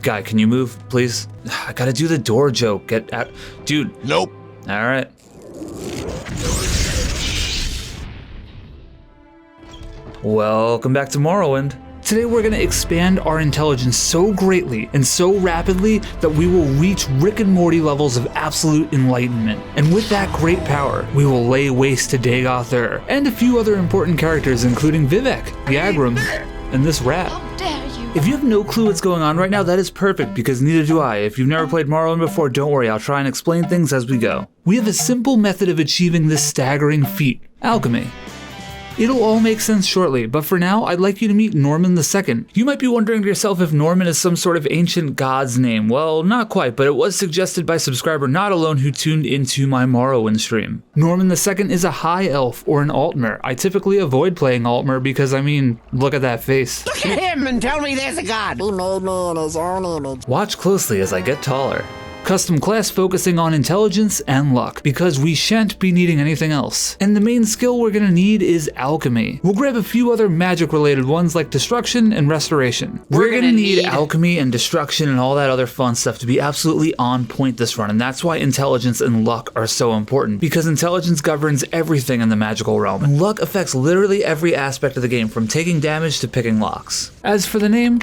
Guy, can you move, please? I gotta do the door joke. Get out. Dude. Nope. Alright. Welcome back to Morrowind. Today we're going to expand our intelligence so greatly and so rapidly that we will reach Rick and Morty levels of absolute enlightenment. And with that great power, we will lay waste to Dagoth Ur and a few other important characters including Vivec, Yagram, and this rat. How dare you? If you have no clue what's going on right now, that is perfect because neither do I. If you've never played Morrowind before, don't worry, I'll try and explain things as we go. We have a simple method of achieving this staggering feat, alchemy. It'll all make sense shortly, but for now, I'd like you to meet Norman II. You might be wondering to yourself if Norman is some sort of ancient god's name. Well, not quite, but it was suggested by subscriber Not Alone who tuned into my Morrowind stream. Norman II is a high elf or an Altmer. I typically avoid playing Altmer because, I mean, look at that face. Look at him and tell me there's a god. He made me in his own image. Watch closely as I get taller. Custom class focusing on intelligence and luck, because we shan't be needing anything else. And the main skill we're gonna need is alchemy. We'll grab a few other magic related ones like destruction and restoration. We're gonna need alchemy and destruction and all that other fun stuff to be absolutely on point this run, and that's why intelligence and luck are so important, because intelligence governs everything in the magical realm, and luck affects literally every aspect of the game, from taking damage to picking locks. As for the name,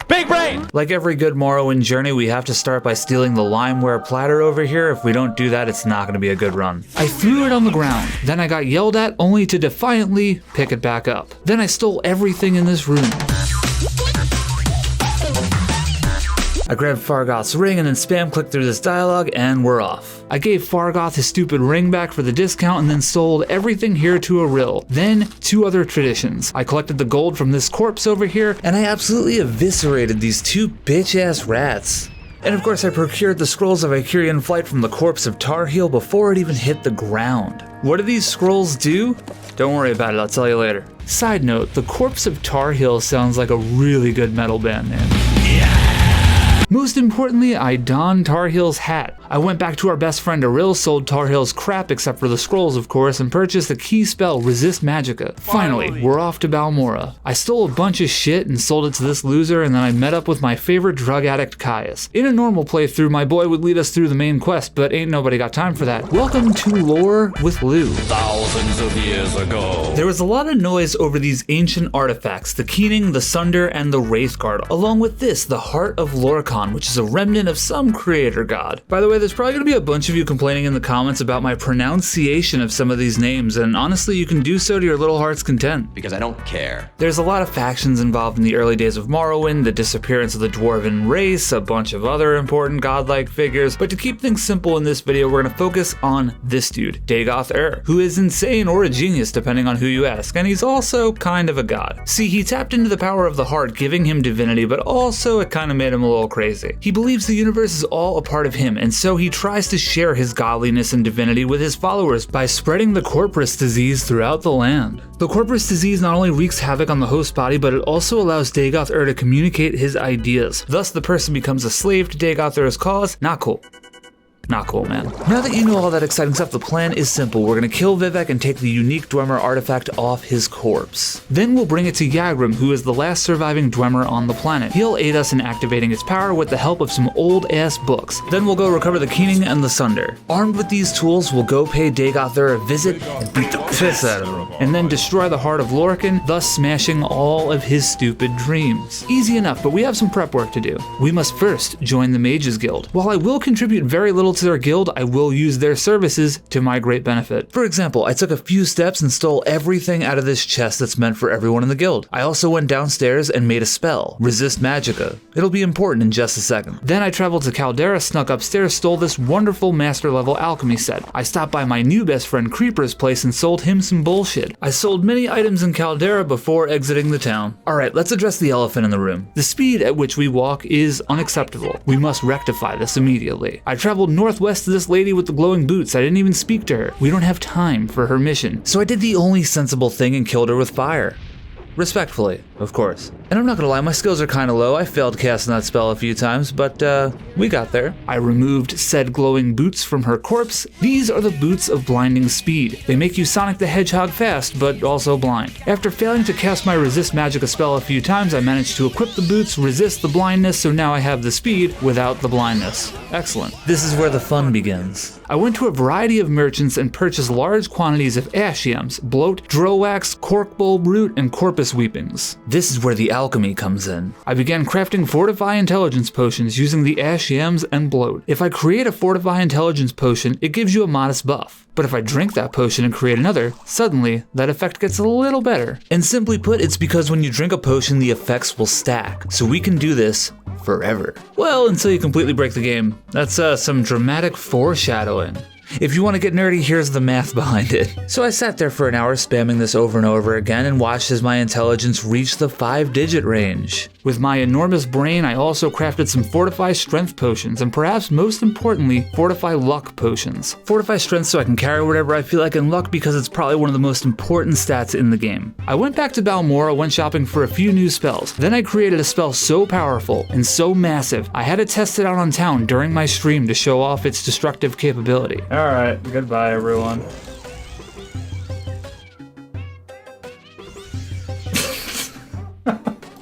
Big Brain! Like every good Morrowind journey, we have to start by stealing the limeware platter over here. If we don't do that, it's not going to be a good run. I threw it on the ground, then I got yelled at only to defiantly pick it back up. Then I stole everything in this room. I grabbed Fargoth's ring and then spam clicked through this dialogue and we're off. I gave Fargoth his stupid ring back for the discount and then sold everything here to a rill. Then, two other traditions. I collected the gold from this corpse over here and I absolutely eviscerated these two bitch-ass rats. And of course I procured the scrolls of Icarian flight from the corpse of Tarheel before it even hit the ground. What do these scrolls do? Don't worry about it, I'll tell you later. Side note, the corpse of Tarheel sounds like a really good metal band name. Most importantly, I donned Tarheel's hat. I went back to our best friend Aril, sold Tarheel's crap except for the scrolls of course, and purchased the key spell Resist Magicka. Finally, we're off to Balmora. I stole a bunch of shit and sold it to this loser, and then I met up with my favorite drug addict Caius. In a normal playthrough, my boy would lead us through the main quest, but ain't nobody got time for that. Welcome to Lore with Lou. Thousands of years ago. There was a lot of noise over these ancient artifacts, the Keening, the Sunder, and the Wraithguard, along with this, the Heart of Lorcan, which is a remnant of some creator god. By the way, there's probably going to be a bunch of you complaining in the comments about my pronunciation of some of these names, and honestly, you can do so to your little heart's content. Because I don't care. There's a lot of factions involved in the early days of Morrowind, the disappearance of the Dwarven race, a bunch of other important godlike figures, but to keep things simple in this video, we're going to focus on this dude, Dagoth Ur, who is insane or a genius depending on who you ask, and he's also kind of a god. See, he tapped into the power of the heart, giving him divinity, but also it kind of made him a little crazy. He believes the universe is all a part of him, and so he tries to share his godliness and divinity with his followers by spreading the Corpus disease throughout the land. The Corpus disease not only wreaks havoc on the host body, but it also allows Dagoth Ur to communicate his ideas. Thus, the person becomes a slave to Dagoth Ur's cause. Not cool. Not cool, man. Now that you know all that exciting stuff, the plan is simple. We're gonna kill Vivec and take the unique Dwemer artifact off his corpse. Then we'll bring it to Yagram, who is the last surviving Dwemer on the planet. He'll aid us in activating its power with the help of some old-ass books. Then we'll go recover the Keening and the Sunder. Armed with these tools, we'll go pay Dagoth Ur a visit and beat the piss out of him. And then destroy the Heart of Lorcan, thus smashing all of his stupid dreams. Easy enough, but we have some prep work to do. We must first join the Mages Guild. While I will contribute very little to their guild, I will use their services to my great benefit. For example, I took a few steps and stole everything out of this chest that's meant for everyone in the guild. I also went downstairs and made a spell, Resist Magicka. It'll be important in just a second. Then I traveled to Caldera, snuck upstairs, stole this wonderful master level alchemy set. I stopped by my new best friend Creeper's place and sold him some bullshit. I sold many items in Caldera before exiting the town. Alright, let's address the elephant in the room. The speed at which we walk is unacceptable. We must rectify this immediately. I traveled northwest to this lady with the glowing boots. I didn't even speak to her. We don't have time for her mission. So I did the only sensible thing and killed her with fire. Respectfully, of course. And I'm not gonna lie, my skills are kinda low. I failed casting that spell a few times, but we got there. I removed said glowing boots from her corpse. These are the boots of blinding speed. They make you Sonic the Hedgehog fast, but also blind. After failing to cast my resist magica spell a few times, I managed to equip the boots, resist the blindness, so now I have the speed without the blindness. Excellent. This is where the fun begins. I went to a variety of merchants and purchased large quantities of ash yams, bloat, drowax, cork bulb root, and corpus weepings. This is where the alchemy comes in. I began crafting fortify intelligence potions using the ash yams and bloat. If I create a fortify intelligence potion, it gives you a modest buff. But if I drink that potion and create another, suddenly that effect gets a little better. And simply put, it's because when you drink a potion, the effects will stack. So we can do this forever. Well, until you completely break the game. That's some dramatic foreshadowing. If you want to get nerdy, here's the math behind it. So I sat there for an hour spamming this over and over again and watched as my intelligence reached the 5-digit range. With my enormous brain, I also crafted some Fortify Strength potions, and perhaps most importantly, Fortify Luck potions. Fortify Strength so I can carry whatever I feel like, and Luck because it's probably one of the most important stats in the game. I went back to Balmora, went shopping for a few new spells. Then I created a spell so powerful and so massive, I had to test it out on town during my stream to show off its destructive capability. Alright, goodbye everyone.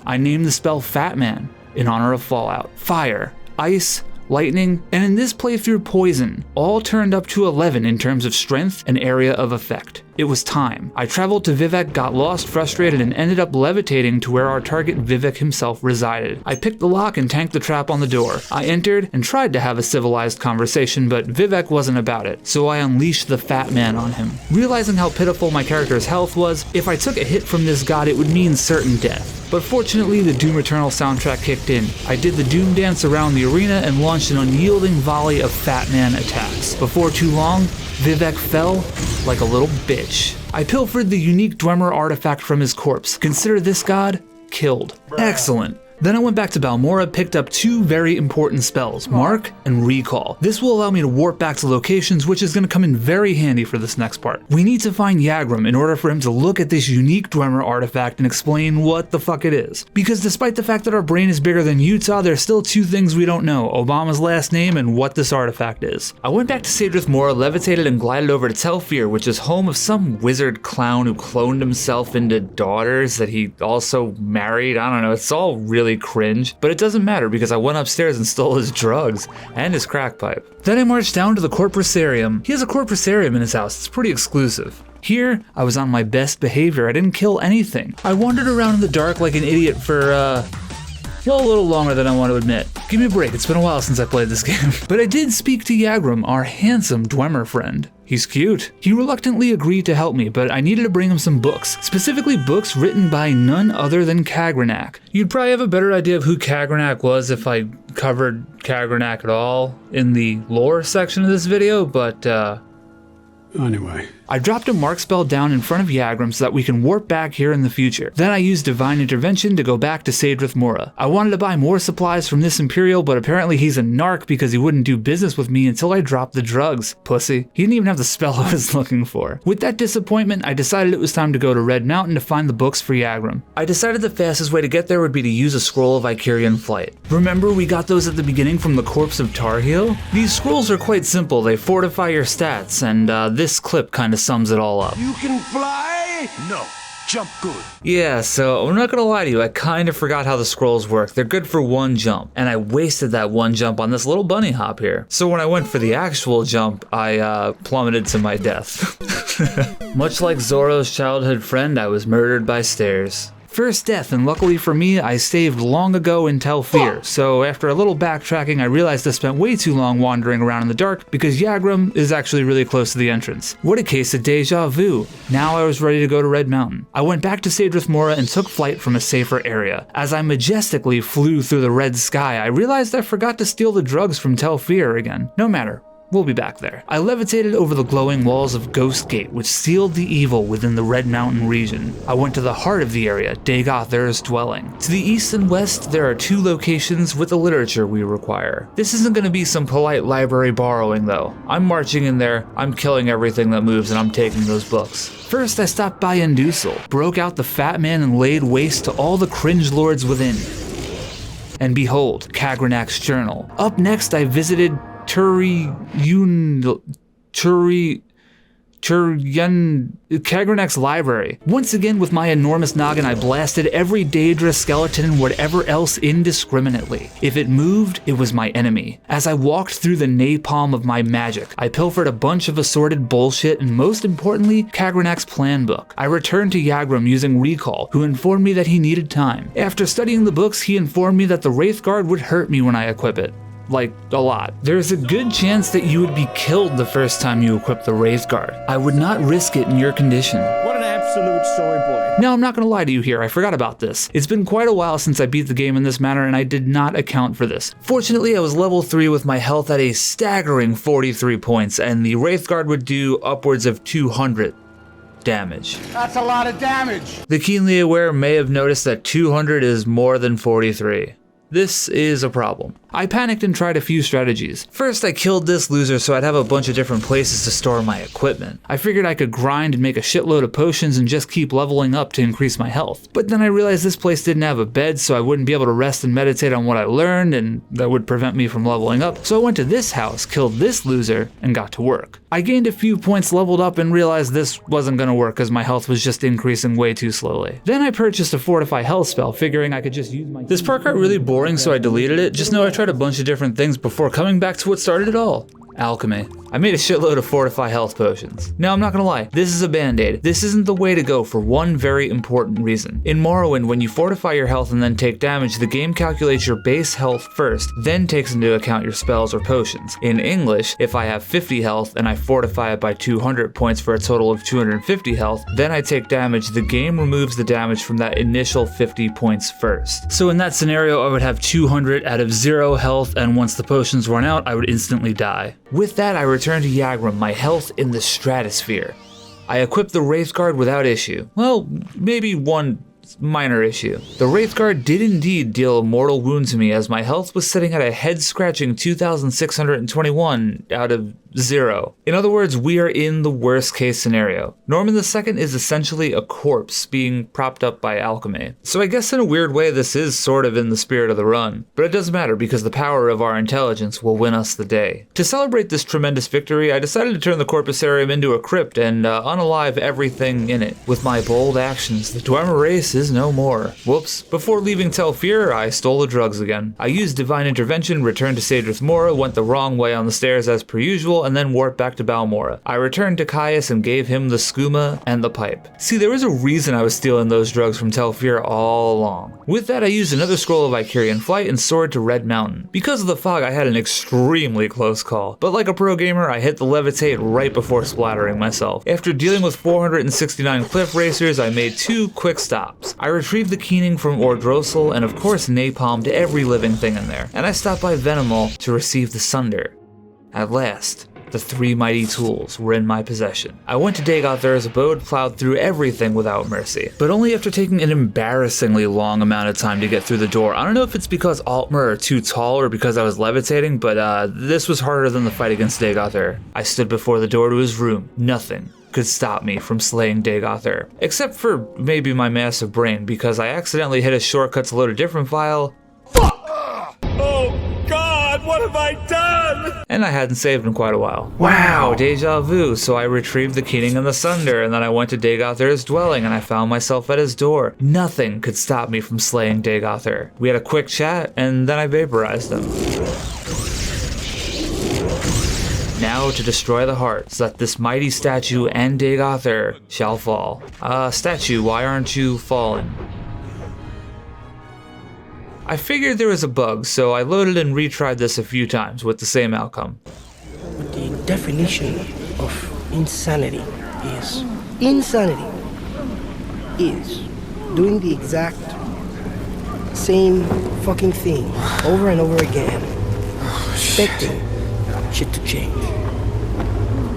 I named the spell Fat Man in honor of Fallout. Fire, ice, lightning, and in this playthrough poison, all turned up to 11 in terms of strength and area of effect. It was time. I traveled to Vivec, got lost, frustrated, and ended up levitating to where our target Vivec himself resided. I picked the lock and tanked the trap on the door. I entered and tried to have a civilized conversation, but Vivec wasn't about it, so I unleashed the Fat Man on him. Realizing how pitiful my character's health was, if I took a hit from this god, it would mean certain death. But fortunately, the Doom Eternal soundtrack kicked in. I did the Doom dance around the arena and launched an unyielding volley of Fat Man attacks. Before too long, Vivec fell like a little bitch. I pilfered the unique Dwemer artifact from his corpse. Consider this god killed. Excellent. Then I went back to Balmora, picked up 2 very important spells, Mark and Recall. This will allow me to warp back to locations, which is going to come in very handy for this next part. We need to find Yagram in order for him to look at this unique Dwemer artifact and explain what the fuck it is. Because despite the fact that our brain is bigger than Utah, there's still 2 things we don't know, Obama's last name and what this artifact is. I went back to Sadrith Mora, levitated and glided over to Telfir, which is home of some wizard clown who cloned himself into daughters that he also married. I don't know, it's all really cringe, but it doesn't matter because I went upstairs and stole his drugs and his crack pipe. Then I marched down to the Corpusarium. He has a Corpusarium in his house, it's pretty exclusive. Here, I was on my best behavior, I didn't kill anything. I wandered around in the dark like an idiot for, well, a little longer than I want to admit. Give me a break, it's been a while since I played this game. But I did speak to Yagram, our handsome Dwemer friend. He's cute. He reluctantly agreed to help me, but I needed to bring him some books, specifically books written by none other than Kagranak. You'd probably have a better idea of who Kagranak was if I covered Kagranak at all in the lore section of this video, but anyway. I dropped a mark spell down in front of Yagram so that we can warp back here in the future. Then I used Divine Intervention to go back to Sadrith Mora. I wanted to buy more supplies from this Imperial, but apparently he's a narc because he wouldn't do business with me until I dropped the drugs. Pussy. He didn't even have the spell I was looking for. With that disappointment, I decided it was time to go to Red Mountain to find the books for Yagram. I decided the fastest way to get there would be to use a scroll of Icarian Flight. Remember we got those at the beginning from the corpse of Tarheel? These scrolls are quite simple, they fortify your stats, and this clip kinda sums it all up. You can fly? No. Jump good. Yeah, so I'm not gonna lie to you, I kinda forgot how the scrolls work. They're good for 1 jump, and I wasted that 1 jump on this little bunny hop here. So when I went for the actual jump, I plummeted to my death. Much like Zoro's childhood friend, I was murdered by stairs. First death, and luckily for me, I saved long ago in Telfir, so after a little backtracking, I realized I spent way too long wandering around in the dark because Yagram is actually really close to the entrance. What a case of deja vu. Now I was ready to go to Red Mountain. I went back to Sadrith Mora and took flight from a safer area. As I majestically flew through the red sky, I realized I forgot to steal the drugs from Telfir again. No matter. We'll be back there. I levitated over the glowing walls of Ghost Gate, which sealed the evil within the Red Mountain region. I went to the heart of the area, Dagoth Ur's dwelling. To the east and west, there are 2 locations with the literature we require. This isn't going to be some polite library borrowing though. I'm marching in there, I'm killing everything that moves, and I'm taking those books. First, I stopped by Endusel, broke out the Fat Man, and laid waste to all the cringe lords within. And behold, Kagranak's journal. Up next, I visited Kagranak's library. Once again, with my enormous noggin, I blasted every Daedra skeleton and whatever else indiscriminately. If it moved, it was my enemy. As I walked through the napalm of my magic, I pilfered a bunch of assorted bullshit and most importantly, Kagranak's plan book. I returned to Yagram using recall, who informed me that he needed time. After studying the books, he informed me that the Wraithguard would hurt me when I equip it. Like, a lot. There's a good chance that you would be killed the first time you equip the Wraithguard. I would not risk it in your condition. What an absolute soy boy. Now, I'm not gonna lie to you here, I forgot about this. It's been quite a while since I beat the game in this manner and I did not account for this. Fortunately, I was level 3 with my health at a staggering 43 points, and the Wraithguard would do upwards of 200 damage. That's a lot of damage. The keenly aware may have noticed that 200 is more than 43. This is a problem. I panicked and tried a few strategies. First, I killed this loser so I'd have a bunch of different places to store my equipment. I figured I could grind and make a shitload of potions and just keep leveling up to increase my health. But then I realized this place didn't have a bed, so I wouldn't be able to rest and meditate on what I learned, and that would prevent me from leveling up. So I went to this house, killed this loser, and got to work. I gained a few points, leveled up, and realized this wasn't gonna work because my health was just increasing way too slowly. Then I purchased a Fortify health spell, figuring I could just use my— This part got really boring, so I deleted it. Just know I tried a bunch of different things before coming back to what started it all. Alchemy. I made a shitload of Fortify health potions. Now, I'm not gonna lie, this is a band-aid. This isn't the way to go for one very important reason. In Morrowind, when you fortify your health and then take damage, the game calculates your base health first, then takes into account your spells or potions. In English, if I have 50 health and I fortify it by 200 points for a total of 250 health, then I take damage, the game removes the damage from that initial 50 points first. So in that scenario, I would have 200 out of 0 health, and once the potions run out, I would instantly die. With that, I returned to Yagram, my health in the stratosphere. I equipped the Wraithguard without issue. Well, maybe one minor issue. The Wraithguard did indeed deal a mortal wound to me, as my health was sitting at a head-scratching 2,621 out of 0. In other words, we are in the worst case scenario. Norman II is essentially a corpse being propped up by alchemy. So I guess in a weird way this is sort of in the spirit of the run, but it doesn't matter because the power of our intelligence will win us the day. To celebrate this tremendous victory, I decided to turn the Corpusarium into a crypt and unalive everything in it. With my bold actions, the Dwemer race is no more. Whoops. Before leaving Tel Fyr, I stole the drugs again. I used Divine Intervention, returned to Sadrith Mora, went the wrong way on the stairs as per usual, and then warped back to Balmora. I returned to Caius and gave him the skooma and the pipe. See, there was a reason I was stealing those drugs from Tel Fyr all along. With that, I used another scroll of Icarian Flight and soared to Red Mountain. Because of the fog, I had an extremely close call, but like a pro gamer, I hit the levitate right before splattering myself. After dealing with 469 cliff racers, I made 2 quick stops. I retrieved the keening from Ordrosel and of course napalmed every living thing in there, and I stopped by Venomal to receive the Sunder. At last, the 3 mighty tools were in my possession. I went to Dagoth Ur's abode, plowed through everything without mercy, but only after taking an embarrassingly long amount of time to get through the door. I don't know if it's because Altmer are too tall or because I was levitating, but this was harder than the fight against Dagoth Ur. I stood before the door to his room. Nothing could stop me from slaying Dagoth Ur, except for maybe my massive brain, because I accidentally hit a shortcut to load a different file. Oh God, what have I done? And I hadn't saved in quite a while. Wow, deja vu. So I retrieved the keening and the Sunder, and then I went to Dagoth Ur's dwelling and I found myself at his door. Nothing could stop me from slaying Dagoth Ur. We had a quick chat, and then I vaporized him. Now to destroy the heart, so that this mighty statue and Dagoth Ur shall fall. Statue, why aren't you falling? I figured there was a bug, so I loaded and retried this a few times with the same outcome. The definition of insanity is doing the exact same fucking thing over and over again, expecting shit to change.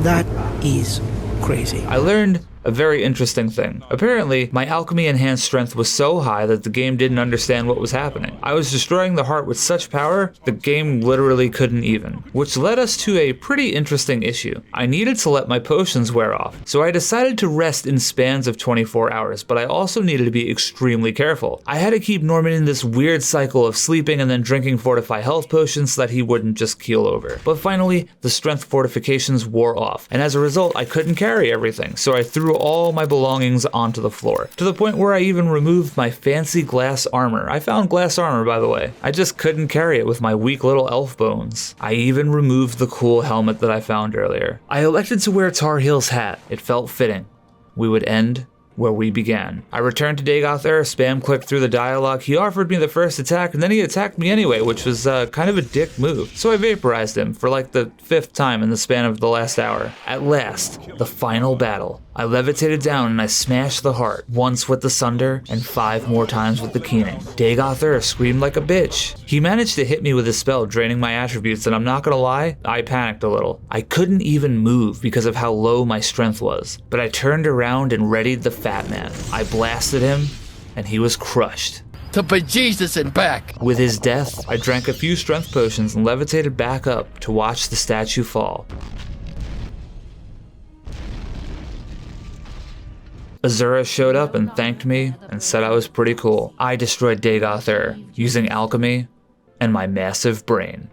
That is crazy. I learned a very interesting thing. Apparently, my alchemy enhanced strength was so high that the game didn't understand what was happening. I was destroying the heart with such power, the game literally couldn't even. Which led us to a pretty interesting issue. I needed to let my potions wear off, so I decided to rest in spans of 24 hours, but I also needed to be extremely careful. I had to keep Norman in this weird cycle of sleeping and then drinking fortify health potions so that he wouldn't just keel over. But finally, the strength fortifications wore off, and as a result, I couldn't carry everything, so I threw all my belongings onto the floor, to the point where I even removed my fancy glass armor. I found glass armor, by the way. I just couldn't carry it with my weak little elf bones. I even removed the cool helmet that I found earlier. I elected to wear Tar Heel's hat. It felt fitting. We would end where we began. I returned to Dagoth Ur, spam clicked through the dialogue. He offered me the first attack, and then he attacked me anyway, which was kind of a dick move. So I vaporized him for like the 5th time in the span of the last hour. At last, the final battle. I levitated down and I smashed the heart, once with the Sunder and 5 more times with the Keening. Dagoth Ur screamed like a bitch. He managed to hit me with his spell, draining my attributes, and I'm not gonna lie, I panicked a little. I couldn't even move because of how low my strength was, but I turned around and readied the Fat Man. I blasted him, and he was crushed. To bejesus and back! With his death, I drank a few strength potions and levitated back up to watch the statue fall. Azura showed up and thanked me and said I was pretty cool. I destroyed Dagoth Ur using alchemy and my massive brain.